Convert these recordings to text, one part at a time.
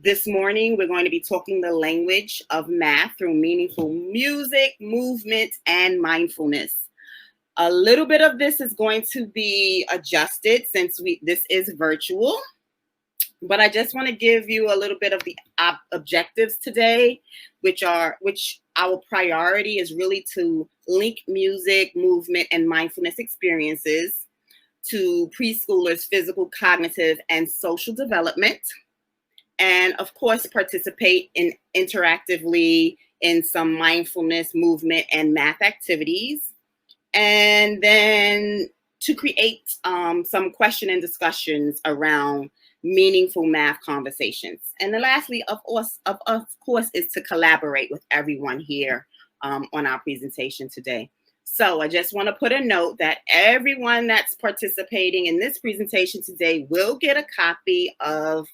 This morning, we're going to be talking the language of math through meaningful music, movement, and mindfulness. A little bit of this is going to be adjusted since this is virtual, but I just want to give you a little bit of the objectives today, which our priority is really to link music, movement, and mindfulness experiences to preschoolers' physical, cognitive, and social development. And of course, participate interactively in some mindfulness, movement, and math activities. And then to create some question and discussions around meaningful math conversations. And then lastly, of course, is to collaborate with everyone here on our presentation today. So I just want to put a note that everyone that's participating in this presentation today will get a copy of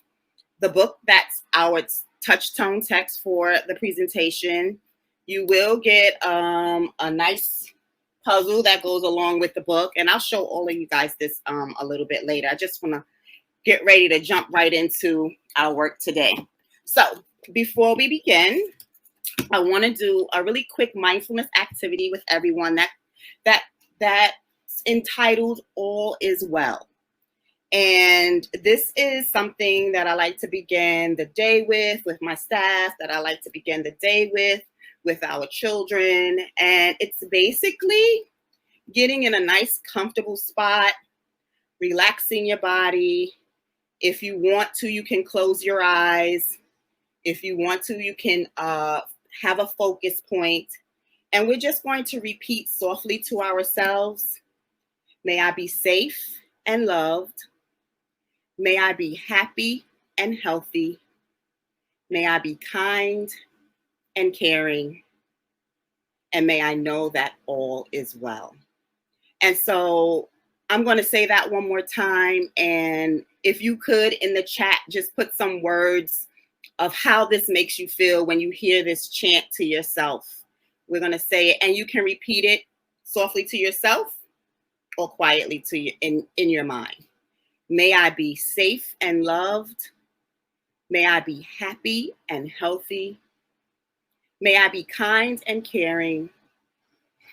the book that's our touch tone text for the presentation. You will get a nice puzzle that goes along with the book, and I'll show all of you guys this a little bit later. I just want to get ready to jump right into our work today. So before we begin, I want to do a really quick mindfulness activity with everyone that's entitled All Is Well. And this is something that I like to begin the day with my staff, that I like to begin the day with our children. And it's basically getting in a nice, comfortable spot, relaxing your body. If you want to, you can close your eyes. If you want to, you can have a focus point. And we're just going to repeat softly to ourselves. May I be safe and loved. May I be happy and healthy. May I be kind and caring. And may I know that all is well. And so I'm going to say that one more time. And if you could, in the chat, just put some words of how this makes you feel when you hear this chant to yourself. We're going to say it, and you can repeat it softly to yourself or quietly to you in your mind. May I be safe and loved. May I be happy and healthy. May I be kind and caring.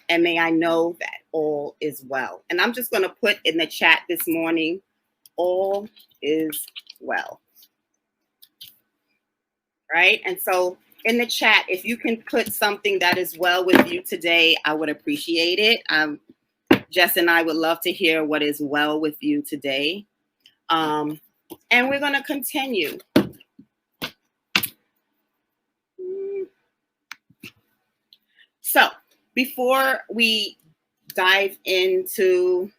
And may I know that all is well. And I'm just going to put in the chat this morning, all is well. Right? And so in the chat, if you can put something that is well with you today, I would appreciate it. Jess and I would love to hear what is well with you today. And we're going to continue. So before we dive into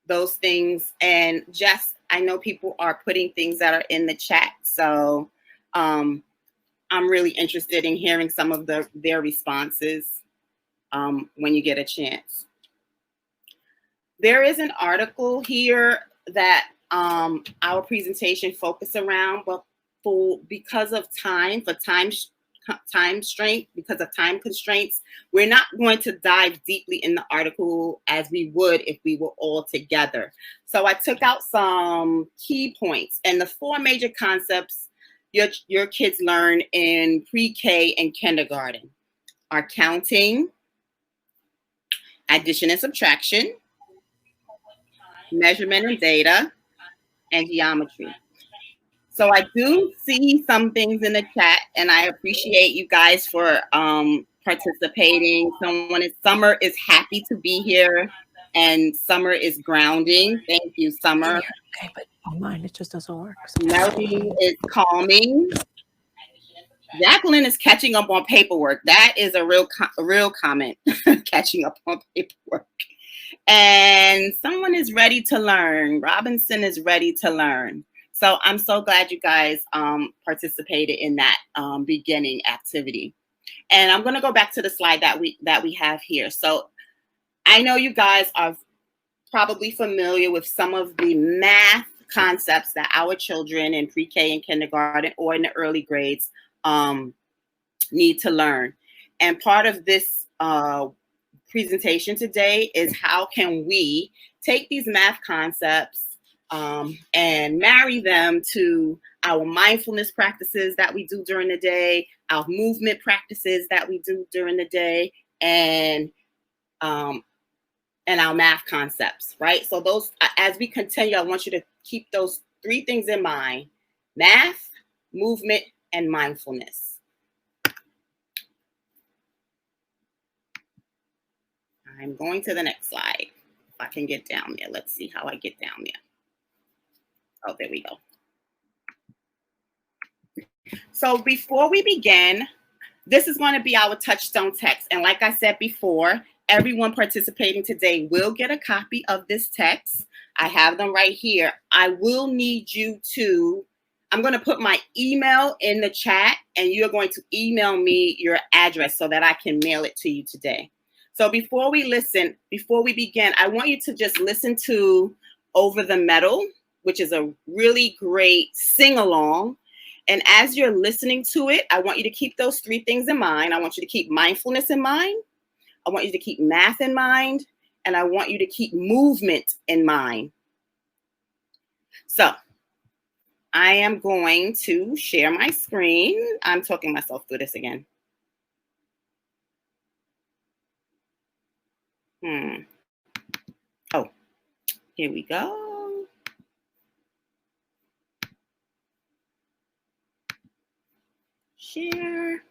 those things, and Jess, I know people are putting things that are in the chat. So I'm really interested in hearing some of their responses when you get a chance. There is an article here that our presentation focused around, but because of time constraints, we're not going to dive deeply in the article as we would if we were all together. So I took out some key points, and the 4 major concepts your kids learn in pre-K and kindergarten are counting, addition and subtraction, measurement and data, and geometry. So I do see some things in the chat, and I appreciate you guys for participating. Summer is happy to be here, and Summer is grounding. Thank you, Summer. Okay, but online it just doesn't work. Melody is calming. Jacqueline is catching up on paperwork. That is a real comment. Catching up on paperwork. And someone is ready to learn. Robinson is ready to learn. So I'm so glad you guys participated in that beginning activity. And I'm going to go back to the slide that we have here. So I know you guys are probably familiar with some of the math concepts that our children in pre-K and kindergarten or in the early grades need to learn. And part of this presentation today is how can we take these math concepts, and marry them to our mindfulness practices that we do during the day, our movement practices that we do during the day, and our math concepts, right? So those, as we continue, I want you to keep those three things in mind: math, movement, and mindfulness. I'm going to the next slide. If I can get down there. Let's see how I get down there. Oh, there we go. So before we begin, this is going to be our touchstone text. And like I said before, everyone participating today will get a copy of this text. I have them right here. I will need you to, I'm going to put my email in the chat, and you're going to email me your address so that I can mail it to you today. So before we begin, I want you to just listen to Over the Meadow, which is a really great sing-along. And as you're listening to it, I want you to keep those three things in mind. I want you to keep mindfulness in mind. I want you to keep math in mind. And I want you to keep movement in mind. So I am going to share my screen. I'm talking myself through this again. Oh, here we go. Share.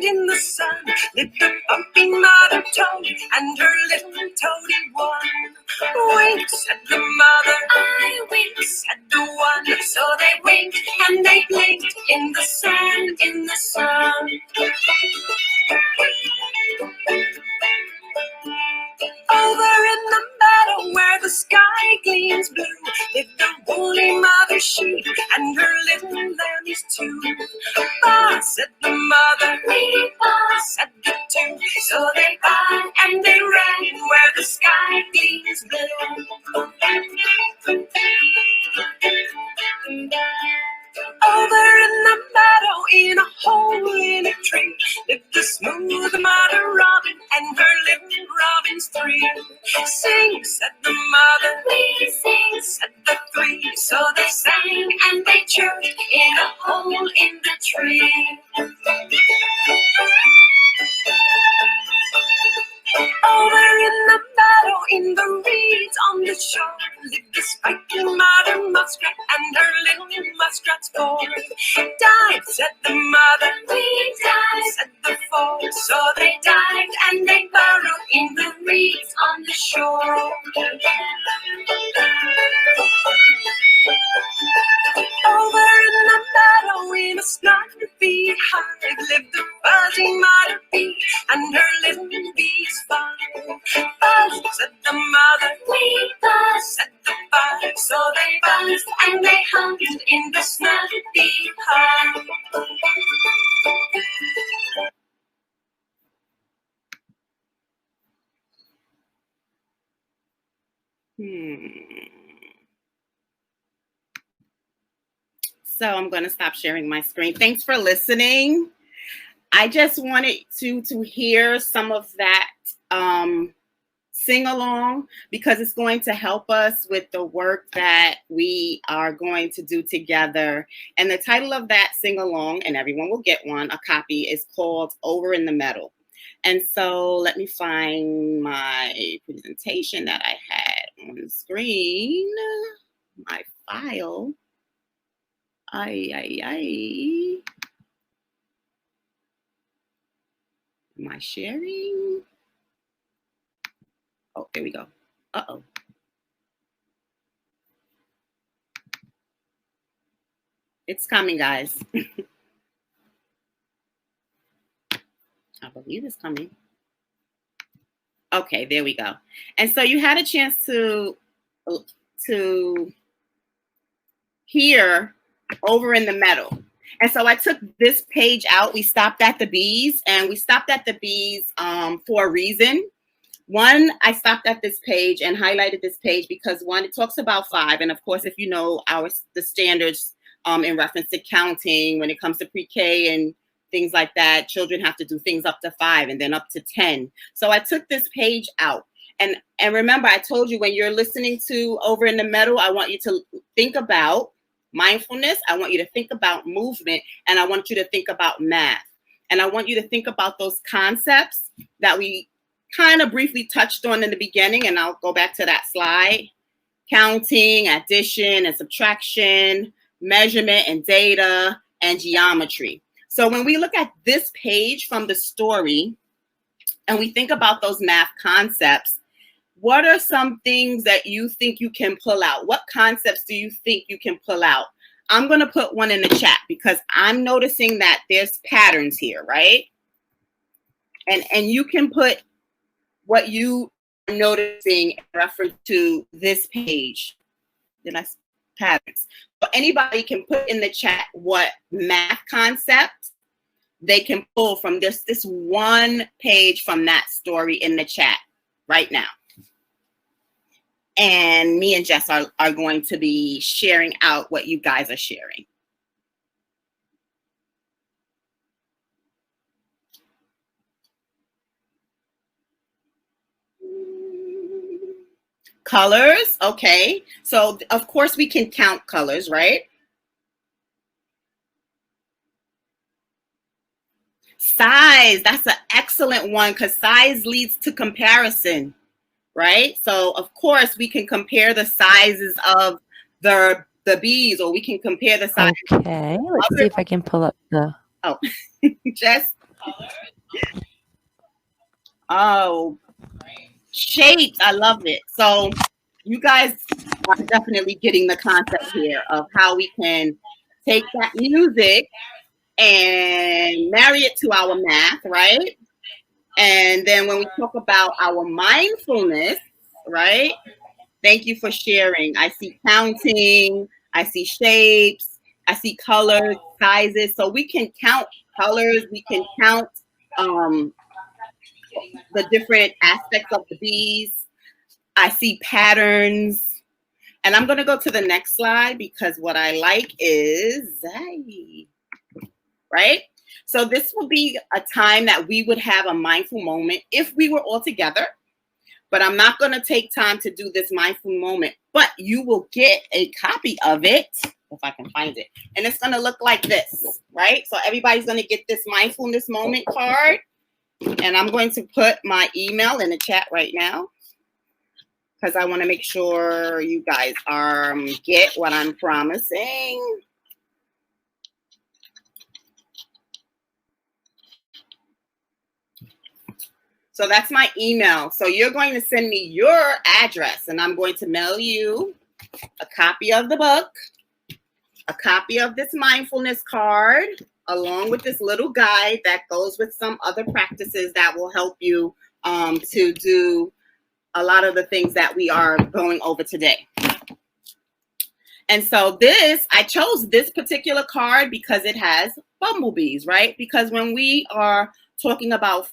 In the sun, lived the bumpy mother toad and her little toady one. Wink, said the mother, I wink, said the one. So they winked and they blinked in the sand, in the sun. Over in the meadow where the sky gleams blue, lived the woolly mother sheep and her little lambs too. Ba, said the mother, wee, ba, said the two. So they baa and they ran where the sky gleams blue. Over in the meadow, in a hole in a tree, lived the smooth mother robin and her little robins three. Sing, said the mother, we sing, said the three. So they sang and they chirped in a hole in the tree. Over in the meadow, in the reeds on the shore, lived the spiky mother muskrat and her little muskrats four. Died, said the mother, we died, said the four. So they dived and they burrowed in the reeds on the shore. Over in the meadow, in a snarky hive, lived the fuzzy mother bee and her little bees five. Buzz, said the mother, we buzz, said the five. So they buzzed and they hummed in the snarky hive. So I'm going to stop sharing my screen. Thanks for listening. I just wanted to hear some of that sing along, because it's going to help us with the work that we are going to do together. And the title of that sing along, and everyone will get one, a copy, is called Over in the Meadow. And so let me find my presentation that I had on the screen, my file. Am I sharing? Oh, there we go. Uh-oh. It's coming, guys. I believe it's coming. Okay, there we go. And so you had a chance to hear Over in the Meadow. And so I took this page out. We stopped at the bees, and we stopped at the bees for a reason, One, I stopped at this page and highlighted this page because one, it talks about 5. And of course, if you know the standards in reference to counting, when it comes to pre-K and things like that, children have to do things up to 5 and then up to 10. So I took this page out. And remember, I told you when you're listening to Over in the Middle, I want you to think about mindfulness. I want you to think about movement. And I want you to think about math. And I want you to think about those concepts that we kind of briefly touched on in the beginning, and I'll go back to that slide. Counting, addition and subtraction, measurement and data, and geometry. So when we look at this page from the story, and we think about those math concepts, what are some things that you think you can pull out? What concepts do you think you can pull out? I'm going to put one in the chat because I'm noticing that there's patterns here, right? And you can put what you are noticing in reference to this page. Then I patterns. So anybody can put in the chat what math concept they can pull from this one page from that story in the chat right now. And me and Jess are going to be sharing out what you guys are sharing. Colors, okay. So of course we can count colors, right? Size, that's an excellent one because size leads to comparison, right? So of course we can compare the sizes of the bees, or we can compare the size. Okay, let's see if I can pull up the. Oh, Jess. Oh, shapes. I love it. So you guys are definitely getting the concept here of how we can take that music and marry it to our math, right? And then when we talk about our mindfulness, right? Thank you for sharing. I see counting, I see shapes, I see colors, sizes. So we can count colors, we can count the different aspects of the bees. I see patterns. And I'm going to go to the next slide because what I like is, right? So this will be a time that we would have a mindful moment if we were all together. But I'm not going to take time to do this mindful moment. But you will get a copy of it, if I can find it. And it's going to look like this, right? So everybody's going to get this mindfulness moment card. And I'm going to put my email in the chat right now, because I want to make sure you guys get what I'm promising. So that's my email. So you're going to send me your address, and I'm going to mail you a copy of the book, a copy of this mindfulness card, along with this little guide that goes with some other practices that will help you to do a lot of the things that we are going over today. And so I chose this particular card because it has bumblebees, right? Because when we are talking about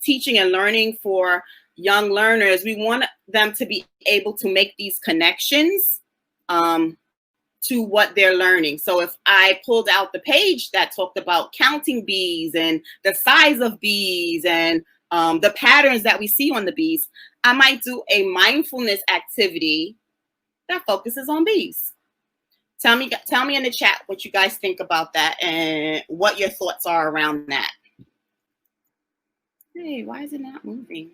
teaching and learning for young learners, we want them to be able to make these connections to what they're learning. So if I pulled out the page that talked about counting bees and the size of bees and the patterns that we see on the bees, I might do a mindfulness activity that focuses on bees. Tell me in the chat what you guys think about that and what your thoughts are around that. Hey, why is it not moving?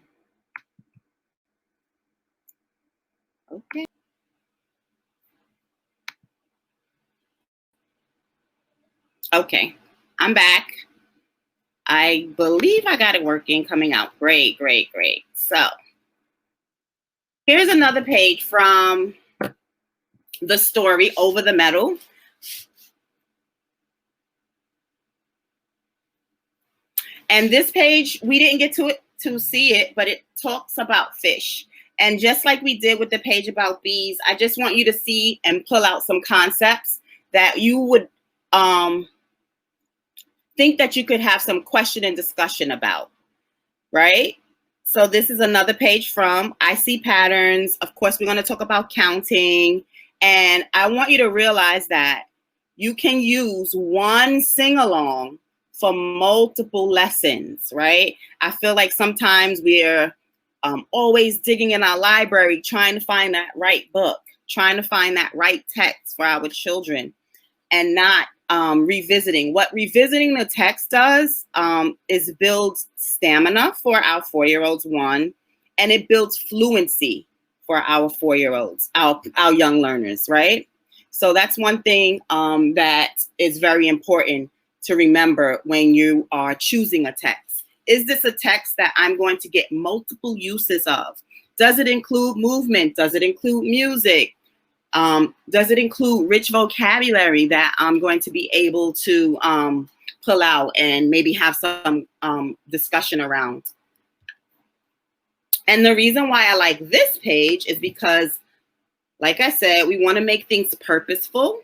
Okay. Okay, I'm back. I believe I got it working, coming out. Great, great, great. So here's another page from the story, Over the Meadow. And this page, we didn't get to see it, but it talks about fish. And just like we did with the page about bees, I just want you to see and pull out some concepts that you would think that you could have some question and discussion about, right? So this is another page from I See Patterns. Of course, we're going to talk about counting. And I want you to realize that you can use one sing-along for multiple lessons, right? I feel like sometimes we're always digging in our library, trying to find that right book, trying to find that right text for our children, and not revisiting. What revisiting the text does is build stamina for our 4-year-olds, one, and it builds fluency for our 4-year-olds, our young learners, right? So that's one thing that is very important to remember when you are choosing a text. Is this a text that I'm going to get multiple uses of? Does it include movement? Does it include music? Does it include rich vocabulary that I'm going to be able to pull out and maybe have some discussion around? And the reason why I like this page is because, like I said, we want to make things purposeful.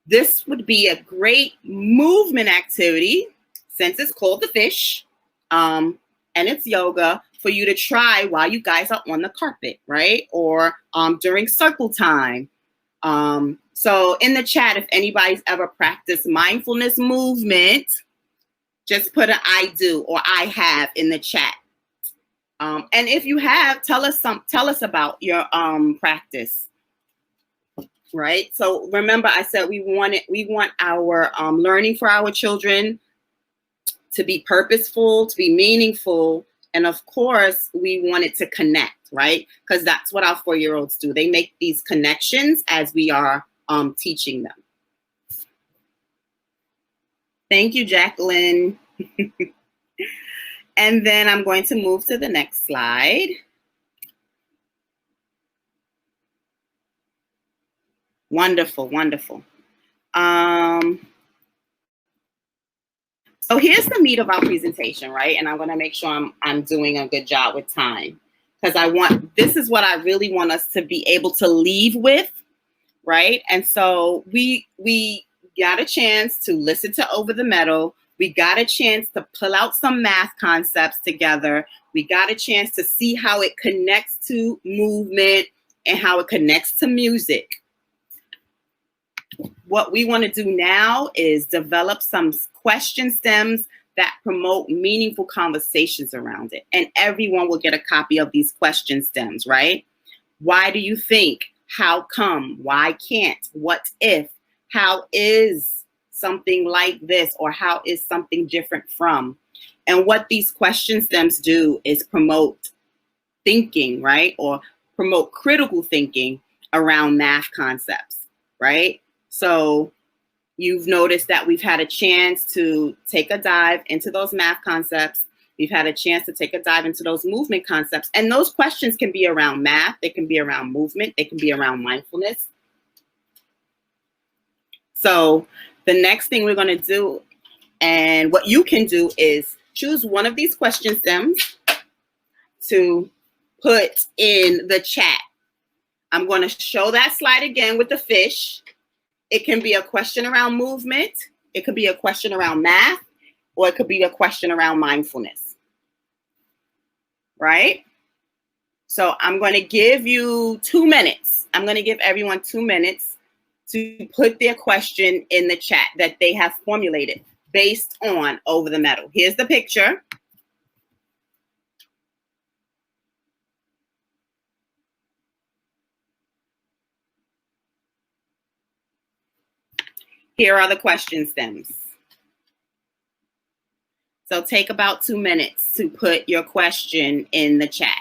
This would be a great movement activity since it's called the fish and it's yoga for you to try while you guys are on the carpet, right? Or during circle time. So in the chat, if anybody's ever practiced mindfulness movement, just put an I do or I have in the chat. And if you have, tell us about your practice. Right. So remember, I said we want our learning for our children to be purposeful, to be meaningful, and of course, we want it to connect, right? Because that's what our 4-year-olds do. They make these connections as we are teaching them. Thank you, Jacqueline. And then I'm going to move to the next slide. Wonderful, wonderful. So here's the meat of our presentation, right? And I'm going to make sure I'm doing a good job with time, because this is what I really want us to be able to leave with, right? And so we got a chance to listen to Over the Meadow. We got a chance to pull out some math concepts together. We got a chance to see how it connects to movement and how it connects to music. What we want to do now is develop some question stems that promote meaningful conversations around it. And everyone will get a copy of these question stems, right? Why do you think? How come? Why can't? What if? How is something like this? Or how is something different from? And what these question stems do is promote thinking, right? Or promote critical thinking around math concepts, right? So you've noticed that we've had a chance to take a dive into those math concepts. We've had a chance to take a dive into those movement concepts. And those questions can be around math. They can be around movement. They can be around mindfulness. So the next thing we're going to do, and what you can do, is choose one of these question stems to put in the chat. I'm going to show that slide again with the fish. It can be a question around movement. It could be a question around math, or it could be a question around mindfulness, right? So I'm going to give you 2 minutes. I'm going to give everyone 2 minutes to put their question in the chat that they have formulated based on Over the Meadow. Here's the picture. Here are the question stems. So take about 2 minutes to put your question in the chat.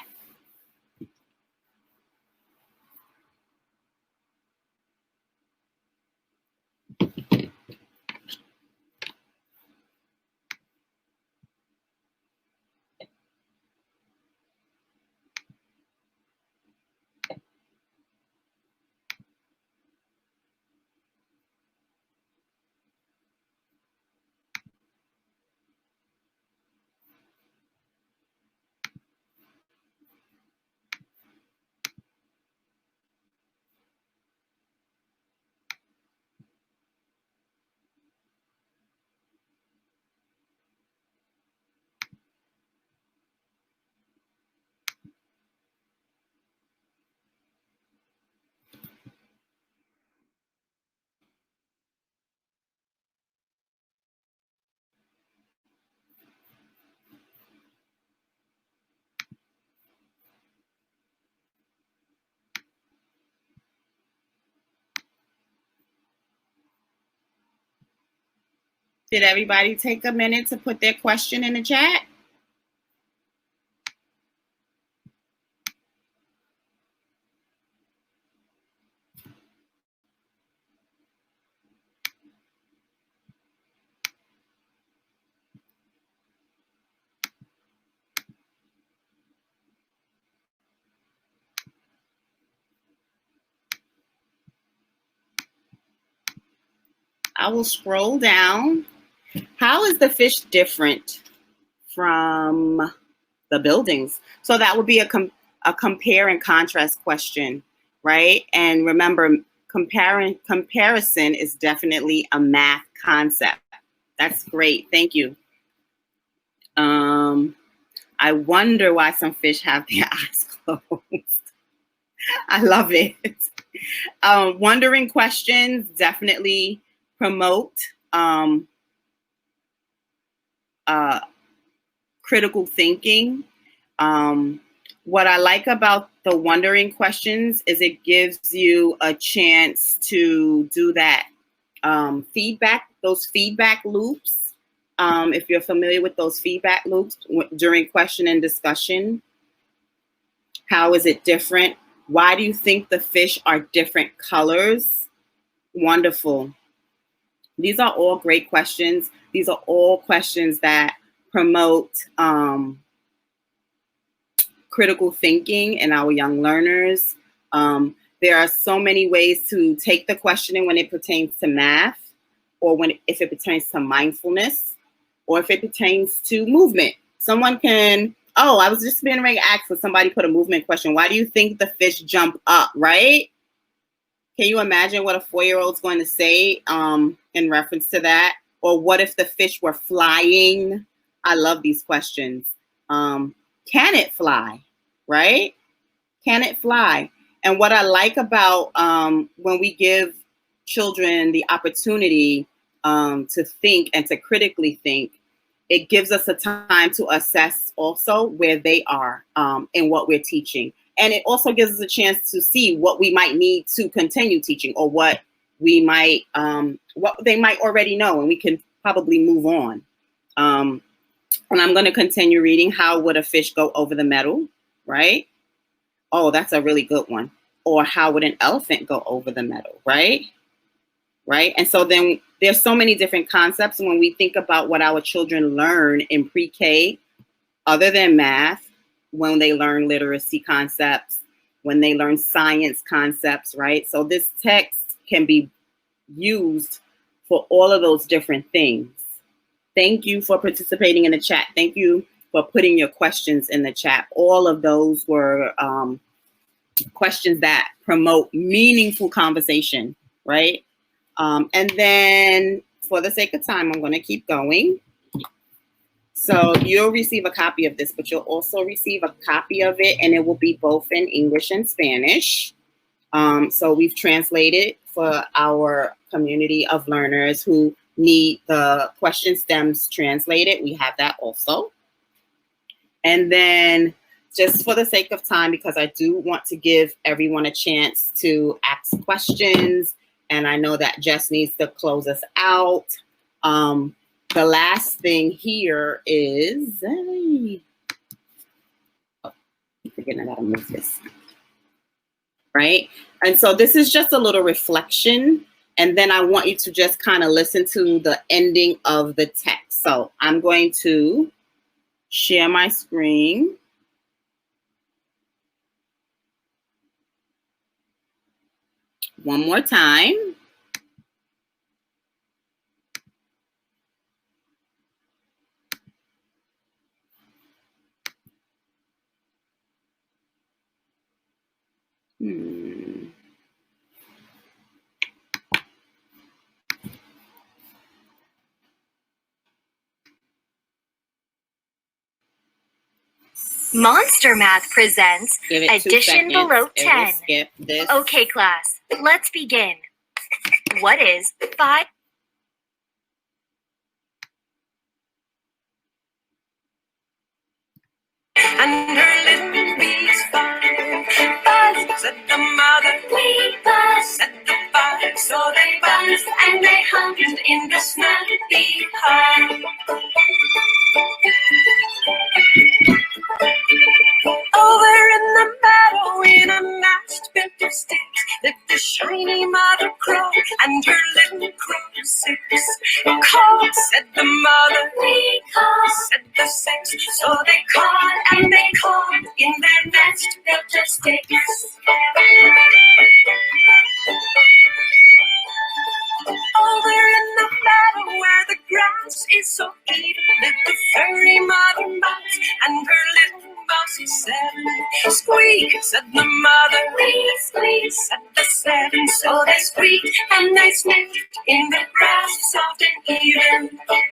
Did everybody take a minute to put their question in the chat? I will scroll down. How is the fish different from the buildings? So that would be a compare and contrast question, right? And remember, comparison is definitely a math concept. That's great. Thank you. I wonder why some fish have their eyes closed. I love it. Wondering questions definitely promote critical thinking. What I like about the wondering questions is it gives you a chance to do that feedback, those feedback loops. If you're familiar with those feedback loops during question and discussion, how is it different? Why do you think the fish are different colors? Wonderful. These are all great questions. These are all questions that promote critical thinking in our young learners. There are so many ways to take the questioning when it pertains to math, or if it pertains to mindfulness, or if it pertains to movement. Someone can, I was just being ready to ask for somebody put a movement question. Why do you think the fish jump up, right? Can you imagine what a 4-year-old's going to say in reference to that? Or what if the fish were flying? I love these questions. Can it fly, right? Can it fly? And what I like about when we give children the opportunity to think and to critically think, it gives us a time to assess also where they are in what we're teaching. And it also gives us a chance to see what we might need to continue teaching, or what we might, what they might already know, and we can probably move on. And I'm going to continue reading. How would a fish go over the metal, right? Oh, that's a really good one. Or how would an elephant go over the metal, right? Right. And so then there's so many different concepts when we think about what our children learn in pre-K, other than math, when they learn literacy concepts, when they learn science concepts, right? So this text can be used for all of those different things. Thank you for participating in the chat. Thank you for putting your questions in the chat. All of those were questions that promote meaningful conversation, right? And then for the sake of time, I'm going to keep going. So you'll receive a copy of this, but you'll also receive a copy of it, and it will be both in English and Spanish. So we've translated for our community of learners who need the question stems translated. We have that also. And then just for the sake of time, because I do want to give everyone a chance to ask questions, and I know that Jess needs to close us out. The last thing here is, I'm forgetting how to move this, right? And so this is just a little reflection, and then I want you to just kind of listen to the ending of the text. So I'm going to share my screen. One more time. Monster Math presents Addition Below 10. Skip this. Okay, class, let's begin. What is 5? And her little bees 5. 5, said the mother. We buzz, said the 5. So they buzzed and they hummed. found in the snappy heart. Over in the meadow, in a nest built of sticks, lived the shiny mother crow and her little crow six. Caw, said the mother, we caw, said the six. So they cawed and they cawed in their nest built of sticks. Over in the meadow where the grass is so even, lived the furry mother mouse and her little mousey seven. Squeak, said the mother, squeak, squeak, said the seven. So they squeaked and they sniffed in the grass soft and even.